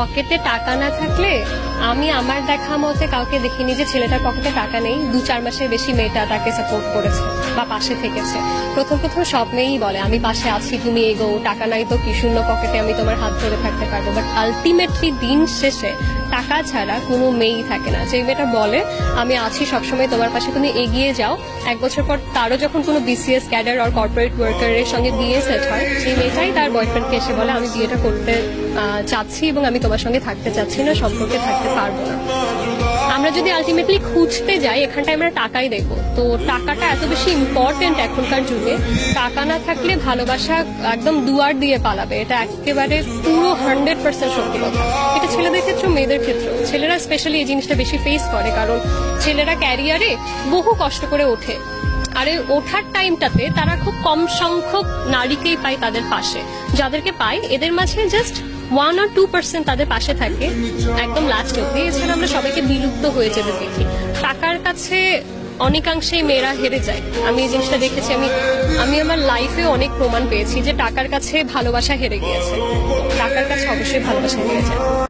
পকেটে টাকা না থাকলে আমি আমার দেখা মতে কাউকে দেখিনি যে ছেলেটার পকেটে টাকা নেই 2-4 মাসের বেশি মেয়েটা তাকে সাপোর্ট করেছে বা পাশে থেকেছে। প্রথম প্রথম সব মেয়েই বলে আমি পাশে আছি, তুমি এগো, টাকা নাই তো কি, শূন্য পকেটে আমি তোমার হাত ধরে থাকতে পারবো। বাট আলটিমেটলি দিন শেষে টাকা ছাড়া কোনো মেয়েই থাকে না। যে মেয়েটা বলে আমি আছি সবসময় তোমার পাশে, তুমি এগিয়ে যাও, 1 বছর পর তারও যখন কোনো বিসিএস ক্যাডার আর কর্পোরেট ওয়ার্কারের সঙ্গে বিয়ে সেট হয়, সেই মেয়েটাই তার বয়ফ্রেন্ডকে এসে বলে আমি বিয়েটা করতে চাচ্ছি এবং আমি তোমার সঙ্গে থাকতে চাচ্ছি না, সম্পর্কে থাকতে পারবো না। আমরা যদি আলটিমেটলি খুঁজতে যাই এখানটায় আমরা টাকাই দেখবো। তো টাকাটা এত বেশি ইম্পর্টেন্ট এখনকার যুগে। টাকা না থাকলে ভালোবাসা একদম দুয়ার দিয়ে পালাবে, এটা একেবারে পুরো 100% সত্যি কথা। এটা ছেলেদের ক্ষেত্রেও মেয়েদের ক্ষেত্রেও। ছেলেরা স্পেশালি এই জিনিসটা বেশি ফেস করে, কারণ ছেলেরা ক্যারিয়ারে বহু কষ্ট করে ওঠে। আর এই ওঠার টাইমটাতে তারা খুব কম সংখ্যক নারীকেই পায় তাদের পাশে। যাদেরকে পায় এদের মাঝে জাস্ট 1 or 2% তাদের পাশে থাকে একদম লাস্ট অব্দি। এছাড়া আমরা সবাইকে বিলুপ্ত হয়ে যেতে দেখি। টাকার কাছে অনেকাংশেই মেয়েরা হেরে যায়। আমি এই জিনিসটা দেখেছি। আমি আমার লাইফে অনেক প্রমাণ পেয়েছি যে টাকার কাছে ভালোবাসা হেরে গিয়েছে। টাকার কাছে অবশ্যই ভালোবাসা হেরে যায়।